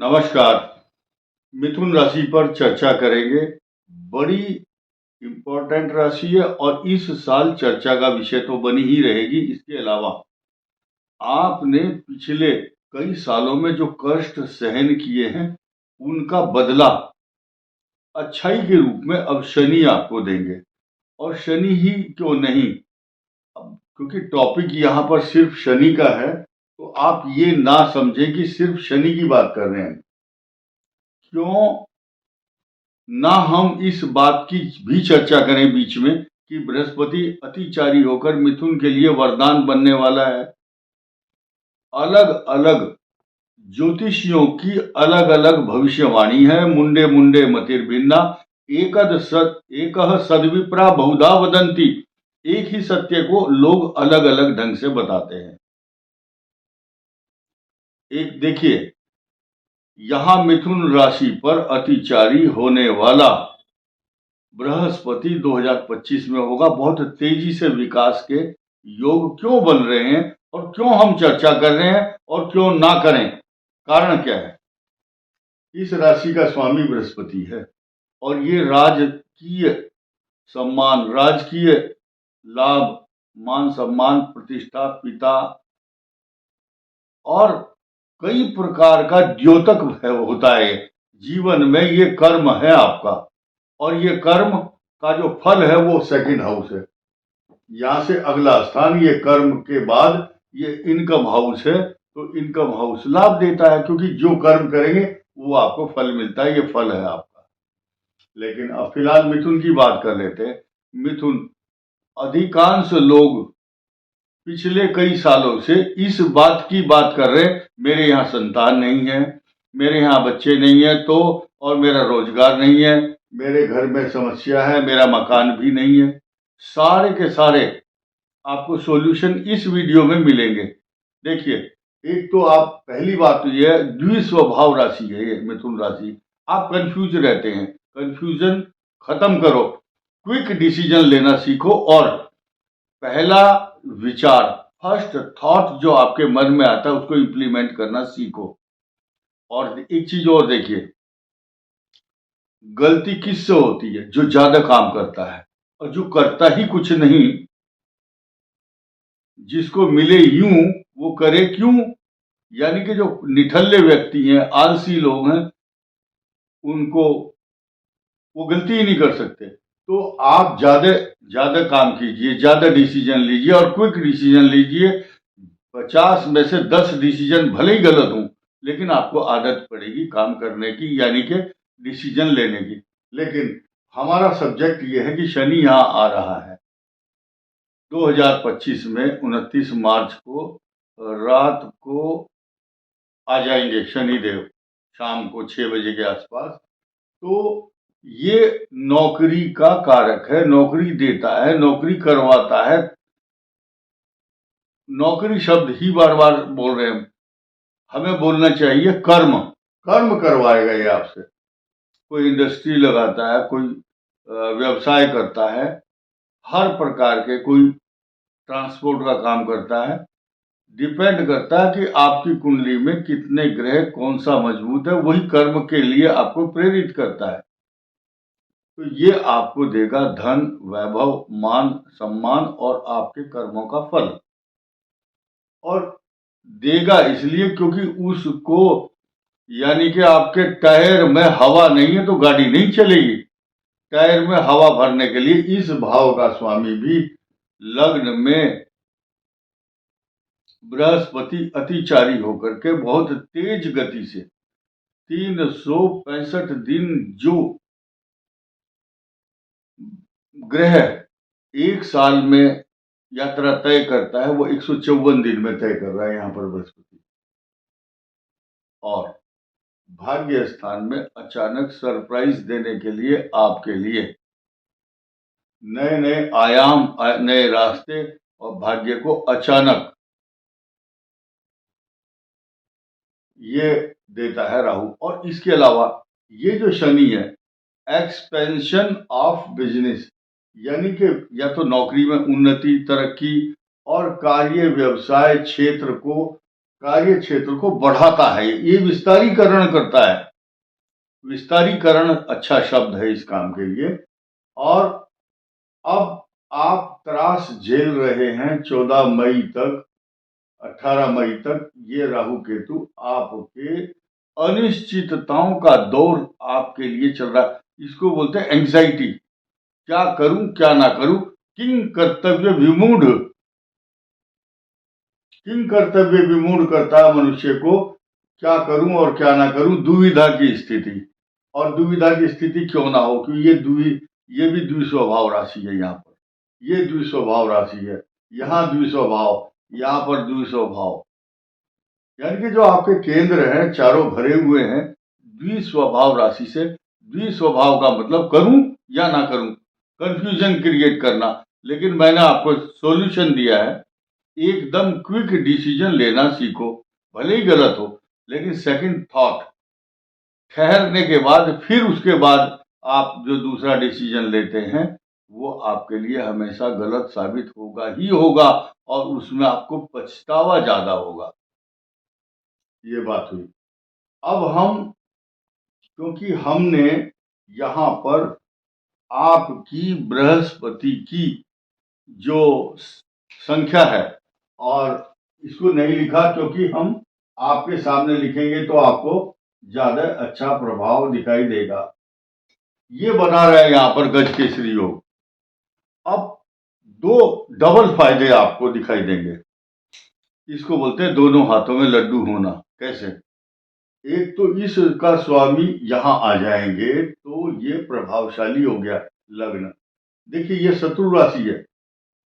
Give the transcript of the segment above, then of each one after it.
नमस्कार। मिथुन राशि पर चर्चा करेंगे। बड़ी इम्पोर्टेंट राशि है और इस साल चर्चा का विषय तो बनी ही रहेगी। इसके अलावा आपने पिछले कई सालों में जो कष्ट सहन किए हैं उनका बदला अच्छाई के रूप में अब शनि आपको देंगे। और शनि ही क्यों नहीं, क्योंकि टॉपिक यहाँ पर सिर्फ शनि का है, तो आप ये ना समझें कि सिर्फ शनि की बात कर रहे हैं। क्यों ना हम इस बात की भी चर्चा करें बीच में कि बृहस्पति अतिचारी होकर मिथुन के लिए वरदान बनने वाला है। अलग अलग ज्योतिषियों की अलग अलग भविष्यवाणी है। मुंडे मुंडे मतिर्भिन्ना एकः सद्विप्रा बहुधा वदंती। एक ही सत्य को लोग अलग अलग ढंग से बताते हैं। एक देखिए, यहां मिथुन राशि पर अतिचारी होने वाला बृहस्पति 2025 में होगा। बहुत तेजी से विकास के योग क्यों बन रहे हैं और क्यों हम चर्चा कर रहे हैं और क्यों ना करें, कारण क्या है? इस राशि का स्वामी बृहस्पति है और ये राजकीय सम्मान, राजकीय लाभ, मान सम्मान, प्रतिष्ठा, पिता और कई प्रकार का द्योतक होता है जीवन में। ये कर्म है आपका और ये कर्म का जो फल है वो सेकंड हाउस है। यहां से अगला स्थान ये कर्म के बाद ये इनकम हाउस है। तो इनकम हाउस लाभ देता है, क्योंकि जो कर्म करेंगे वो आपको फल मिलता है। ये फल है आपका। लेकिन अब फिलहाल मिथुन की बात कर लेते हैं। मिथुन, अधिकांश लोग पिछले कई सालों से इस बात की बात कर रहे हैं, मेरे यहाँ संतान नहीं है, मेरे यहाँ बच्चे नहीं है, तो और मेरा रोजगार नहीं है, मेरे घर में समस्या है, मेरा मकान भी नहीं है। सारे के सारे आपको सॉल्यूशन इस वीडियो में मिलेंगे। देखिए, एक तो आप पहली बात तो यह द्विस्वभाव राशि है ये मिथुन राशि। आप कंफ्यूज रहते हैं, कंफ्यूजन खत्म करो, क्विक डिसीजन लेना सीखो और पहला विचार, फर्स्ट थॉट जो आपके मन में आता है उसको इंप्लीमेंट करना सीखो। और एक चीज और देखिए, गलती किससे होती है? जो ज्यादा काम करता है, और जो करता ही कुछ नहीं, जिसको मिले यूं वो करे क्यों। यानी कि जो निठल्ले व्यक्ति हैं, आलसी लोग हैं, उनको वो गलती ही नहीं कर सकते। तो आप ज्यादा ज्यादा काम कीजिए, ज्यादा डिसीजन लीजिए और क्विक डिसीजन लीजिए। 50 में से 10 डिसीजन भले ही गलत हों, लेकिन आपको आदत पड़ेगी काम करने की, यानी कि डिसीजन लेने की। लेकिन हमारा सब्जेक्ट यह है कि शनि यहाँ आ रहा है 2025 में 29 मार्च को रात को आ जाएंगे शनिदेव, शाम को 6 बजे के आसपास। तो ये नौकरी का कारक है, नौकरी देता है, नौकरी करवाता है। नौकरी शब्द ही बार बार बोल रहे हैं, हमें बोलना चाहिए कर्म। कर्म करवाएगा ये आपसे। कोई इंडस्ट्री लगाता है, कोई व्यवसाय करता है, हर प्रकार के, कोई ट्रांसपोर्ट का काम करता है। डिपेंड करता है कि आपकी कुंडली में कितने ग्रह, कौन सा मजबूत है, वही कर्म के लिए आपको प्रेरित करता है। तो ये आपको देगा धन, वैभव, मान सम्मान और आपके कर्मों का फल। और देगा इसलिए क्योंकि उसको, यानी कि आपके टायर में हवा नहीं है तो गाड़ी नहीं चलेगी। टायर में हवा भरने के लिए इस भाव का स्वामी भी लग्न में बृहस्पति अतिचारी होकर के बहुत तेज गति से 365 दिन जो ग्रह एक साल में यात्रा तय करता है वो 154 दिन में तय कर रहा है यहाँ पर बृहस्पति। और भाग्य स्थान में अचानक सरप्राइज देने के लिए, आपके लिए नए नए आयाम, नए रास्ते और भाग्य को अचानक ये देता है राहु। और इसके अलावा ये जो शनि है, एक्सपेंशन ऑफ बिजनेस, यानी कि या तो नौकरी में उन्नति, तरक्की और कार्य व्यवसाय क्षेत्र को कार्य क्षेत्र को बढ़ाता है, ये विस्तारीकरण करता है। विस्तारीकरण अच्छा शब्द है इस काम के लिए। और अब आप त्रास झेल रहे हैं 14 मई तक, 18 मई तक। ये राहु केतु आपके अनिश्चितताओं का दौर आपके लिए चल रहा है। इसको बोलते हैं एंग्जाइटी। क्या करूं क्या ना करूं, किंग कर्तव्य विमूढ़, किंग कर्तव्य विमूढ़ करता है मनुष्य को। क्या करूं और क्या ना करूं, दुविधा की स्थिति। और दुविधा की स्थिति क्यों ना हो, क्योंकि ये भी द्विस्वभाव राशि है। यहाँ पर ये द्विस्वभाव राशि है, यहाँ द्विस्वभाव, यहाँ पर द्विस्वभाव, यानी कि जो आपके केंद्र हैं चारों भरे हुए हैं द्विस्वभाव राशि से। द्विस्वभाव का मतलब करूं या ना करूं, कंफ्यूजन क्रिएट करना। लेकिन मैंने आपको सॉल्यूशन दिया है, एकदम क्विक डिसीजन लेना सीखो। भले ही गलत हो, लेकिन सेकंड थॉट, ठहरने के बाद फिर उसके बाद आप जो दूसरा डिसीजन लेते हैं वो आपके लिए हमेशा गलत साबित होगा ही होगा, और उसमें आपको पछतावा ज्यादा होगा। ये बात हुई। अब हम, क्योंकि हमने यहाँ पर आपकी बृहस्पति की जो संख्या है, और इसको नहीं लिखा क्योंकि हम आपके सामने लिखेंगे तो आपको ज्यादा अच्छा प्रभाव दिखाई देगा। ये बना रहा है यहाँ पर गज केसरी योग। अब दो डबल फायदे आपको दिखाई देंगे। इसको बोलते हैं दोनों हाथों में लड्डू होना। कैसे? एक तो इसका स्वामी यहाँ आ जाएंगे तो ये प्रभावशाली हो गया लग्न। देखिए ये शत्रु राशि है।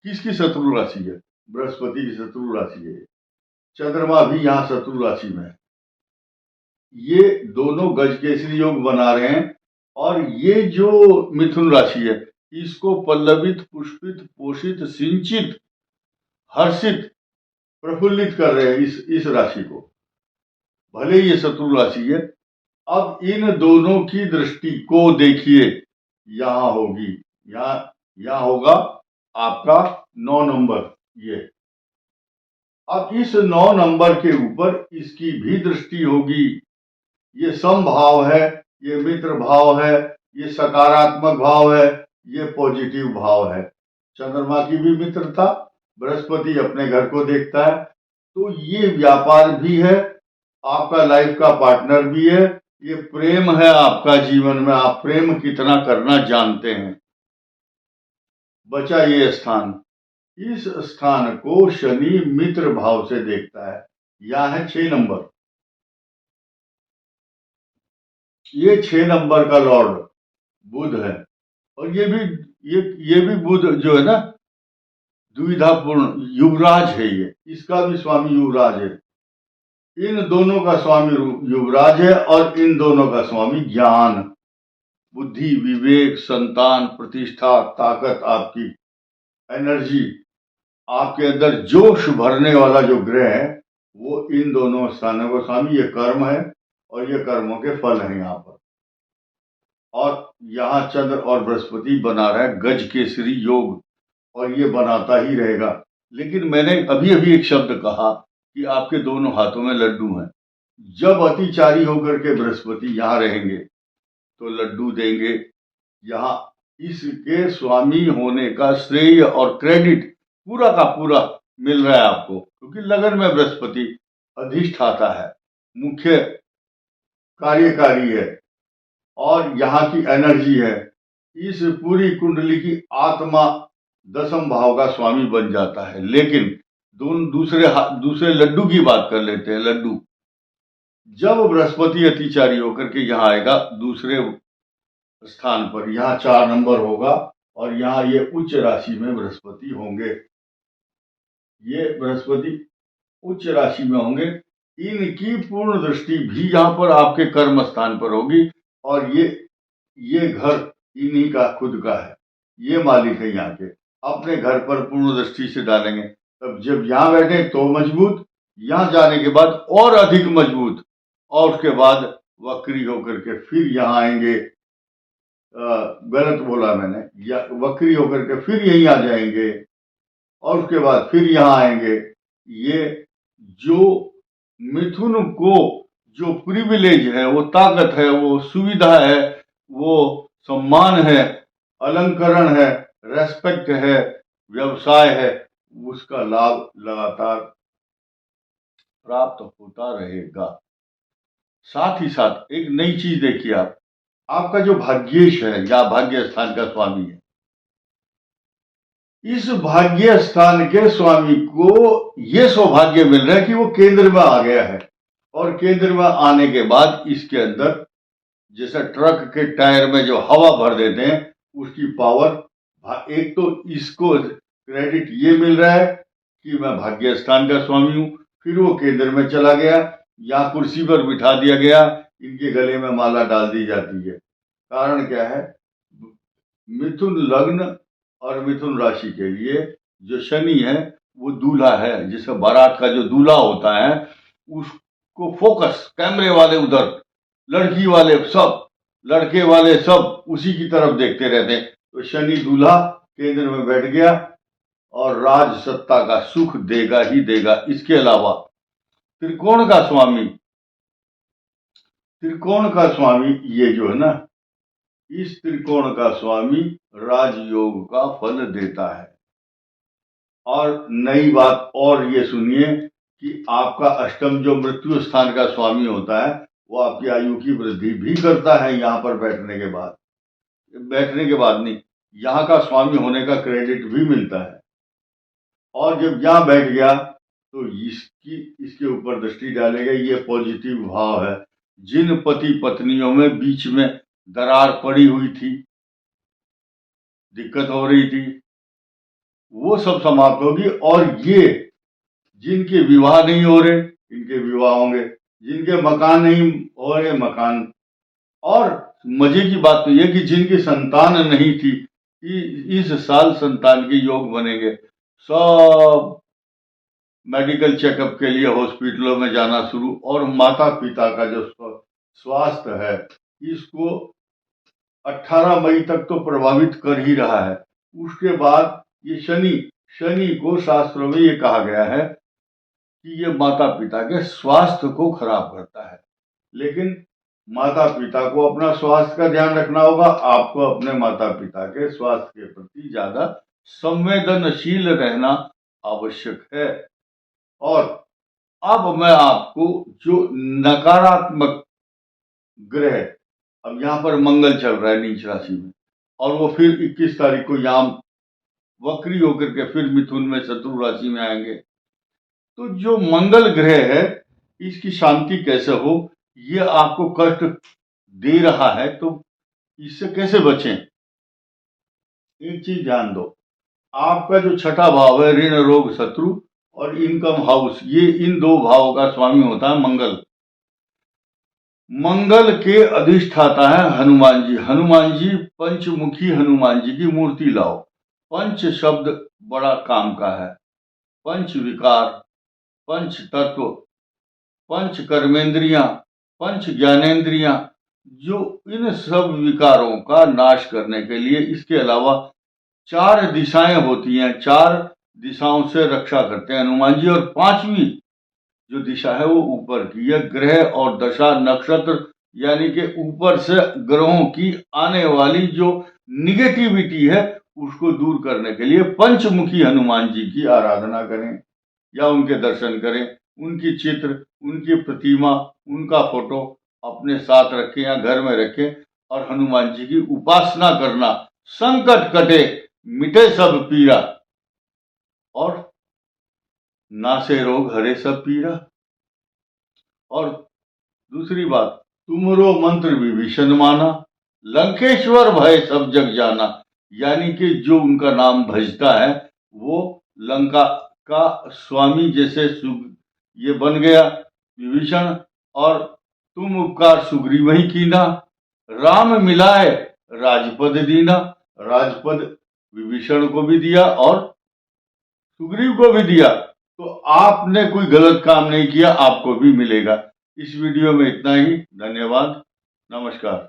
किसकी शत्रु राशि है? बृहस्पति की शत्रु राशि है। चंद्रमा भी यहाँ शत्रु राशि में है। ये दोनों गज केसरी योग बना रहे हैं। और ये जो मिथुन राशि है इसको पल्लवित, पुष्पित, पोषित, सिंचित, हर्षित, प्रफुल्लित कर रहे हैं इस राशि को। भले ये शत्रु राशि है। अब इन दोनों की दृष्टि को देखिए, यहां होगी, यहां होगा आपका 9 नंबर। ये अब इस 9 नंबर के ऊपर इसकी भी दृष्टि होगी। ये समभाव है, ये मित्र भाव है, ये सकारात्मक भाव है, ये पॉजिटिव भाव है। चंद्रमा की भी मित्रता, बृहस्पति अपने घर को देखता है, तो ये व्यापार भी है, आपका लाइफ का पार्टनर भी है, ये प्रेम है आपका जीवन में। आप प्रेम कितना करना जानते हैं। बचा ये स्थान, इस स्थान को शनि मित्र भाव से देखता है। यह है 6 नंबर। ये 6 नंबर का लॉर्ड बुध है। और ये भी बुध जो है ना, दुविधापूर्ण युवराज है। ये इसका भी स्वामी युवराज है। इन दोनों का स्वामी युवराज है और इन दोनों का स्वामी ज्ञान, बुद्धि, विवेक, संतान, प्रतिष्ठा, ताकत, आपकी एनर्जी, आपके अंदर जोश भरने वाला जो ग्रह है वो इन दोनों स्थानों का स्वामी। ये कर्म है और ये कर्मों के फल हैं यहाँ पर। और यहाँ चंद्र और बृहस्पति बना रहा है गज केसरी योग, और ये बनाता ही रहेगा। लेकिन मैंने अभी अभी एक शब्द कहा कि आपके दोनों हाथों में लड्डू हैं। जब अतिचारी होकर के बृहस्पति यहाँ रहेंगे तो लड्डू देंगे। यहाँ इसके स्वामी होने का श्रेय और क्रेडिट पूरा का पूरा मिल रहा है आपको, क्योंकि लगन में बृहस्पति अधिष्ठाता है, मुख्य कार्यकारी है, और यहाँ की एनर्जी है। इस पूरी कुंडली की आत्मा 10म भाव का स्वामी बन जाता है। लेकिन दूसरे लड्डू की बात कर लेते हैं। लड्डू, जब बृहस्पति अतिचारी होकर के यहाँ आएगा दूसरे स्थान पर, यहाँ 4 नंबर होगा, और यहाँ ये उच्च राशि में बृहस्पति होंगे। ये बृहस्पति उच्च राशि में होंगे। इनकी पूर्ण दृष्टि भी यहाँ पर आपके कर्म स्थान पर होगी। और ये घर इन्हीं का खुद का है, ये मालिक है यहाँ के। अपने घर पर पूर्ण दृष्टि से डालेंगे, तब जब यहाँ बैठे तो मजबूत, यहाँ जाने के बाद और अधिक मजबूत, और उसके बाद वक्री होकर के फिर यहाँ आएंगे। गलत बोला मैंने, या वक्री होकर के फिर यहीं आ जाएंगे, और उसके बाद फिर यहाँ आएंगे। ये जो मिथुन को जो प्रिविलेज है, वो ताकत है, वो सुविधा है, वो सम्मान है, अलंकरण है, रेस्पेक्ट है, व्यवसाय है, उसका लाभ लगातार प्राप्त होता रहेगा। साथ ही साथ एक नई चीज देखिए, आपका जो भाग्येश है या भाग्य स्थान का स्वामी है, इस भाग्य स्थान के स्वामी को यह सौभाग्य मिल रहा है कि वो केंद्र में आ गया है। और केंद्र में आने के बाद इसके अंदर जैसे ट्रक के टायर में जो हवा भर देते हैं, उसकी पावर, एक तो इसको क्रेडिट ये मिल रहा है कि मैं भाग्य स्थान का स्वामी हूं, फिर वो केंद्र में चला गया, या कुर्सी पर बिठा दिया गया, इनके गले में माला डाल दी जाती है। कारण क्या है? मिथुन लग्न और मिथुन राशि के लिए जो शनि है वो दूल्हा है, जिसे बारात का जो दूल्हा होता है उसको फोकस कैमरे वाले उधर, लड़की वाले सब, लड़के वाले सब उसी की तरफ देखते रहते हैं। तो शनि दूल्हा केंद्र में बैठ गया और राज सत्ता का सुख देगा ही देगा। इसके अलावा त्रिकोण का स्वामी ये जो है ना, इस त्रिकोण का स्वामी राजयोग का फल देता है। और नई बात और ये सुनिए कि आपका अष्टम जो मृत्यु स्थान का स्वामी होता है, वो आपकी आयु की वृद्धि भी करता है। यहाँ पर बैठने के बाद नहीं, यहाँ का स्वामी होने का क्रेडिट भी मिलता है। और जब यहाँ बैठ गया तो इसके ऊपर दृष्टि डालेगा। ये पॉजिटिव भाव है। जिन पति पत्नियों में बीच में दरार पड़ी हुई थी, दिक्कत हो रही थी, वो सब समाप्त होगी। और ये जिनके विवाह नहीं हो रहे, इनके विवाह होंगे, जिनके मकान नहीं हो रहे, मकान। और मजे की बात तो ये कि जिनकी संतान नहीं थी, इस साल संतान के योग बनेंगे। सब मेडिकल चेकअप के लिए हॉस्पिटलों में जाना शुरू। और माता पिता का जो स्वास्थ्य है, इसको 18 मई तक तो प्रभावित कर ही रहा है। उसके बाद ये शनि को शास्त्रों में ये कहा गया है कि ये माता पिता के स्वास्थ्य को खराब करता है। लेकिन माता पिता को अपना स्वास्थ्य का ध्यान रखना होगा। आपको अपने माता पिता के स्वास्थ्य के प्रति ज्यादा संवेदनशील रहना आवश्यक है। और अब मैं आपको जो नकारात्मक ग्रह, अब यहाँ पर मंगल चल रहा है नीच राशि में, और वो फिर 21 तारीख को यहाँ वक्री होकर के फिर मिथुन में शत्रु राशि में आएंगे। तो जो मंगल ग्रह है, इसकी शांति कैसे हो, ये आपको कष्ट दे रहा है, तो इससे कैसे बचें? एक चीज ध्यान दो, आपका जो छठा भाव है, ऋण रोग शत्रु और इनकम हाउस, ये इन दो भावों का स्वामी होता है मंगल। मंगल के अधिष्ठाता है हनुमान जी। हनुमान जी, पंचमुखी हनुमान जी की मूर्ति लाओ। पंच शब्द बड़ा काम का है। पंच विकार, पंच तत्व, पंच कर्मेंद्रियां, पंच ज्ञानेंद्रियां, जो इन सब विकारों का नाश करने के लिए, इसके अलावा 4 दिशाएं होती हैं, 4 दिशाओं से रक्षा करते हैं हनुमान जी। और 5वीं जो दिशा है वो ऊपर की। यह ग्रह और दशा नक्षत्र, यानी कि ऊपर से ग्रहों की आने वाली जो निगेटिविटी है, उसको दूर करने के लिए पंचमुखी हनुमान जी की आराधना करें या उनके दर्शन करें। उनकी चित्र, उनकी प्रतिमा, उनका फोटो अपने साथ रखें या घर में रखें और हनुमान जी की उपासना करना। संकट कटे, मिटे सब पीरा, और नासे रोग हरे सब पीरा। और दूसरी बात, तुमरो मंत्र विभीषण माना, लंकेश्वर भय सब जग जाना। यानी कि जो उनका नाम भजता है वो लंका का स्वामी जैसे ये बन गया विभीषण। और तुम उपकार सुग्रीव ही कीना, राम मिलाए राजपद दीना। राजपद विभीषण को भी दिया और सुग्रीव को भी दिया। तो आपने कोई गलत काम नहीं किया, आपको भी मिलेगा। इस वीडियो में इतना ही। धन्यवाद, नमस्कार।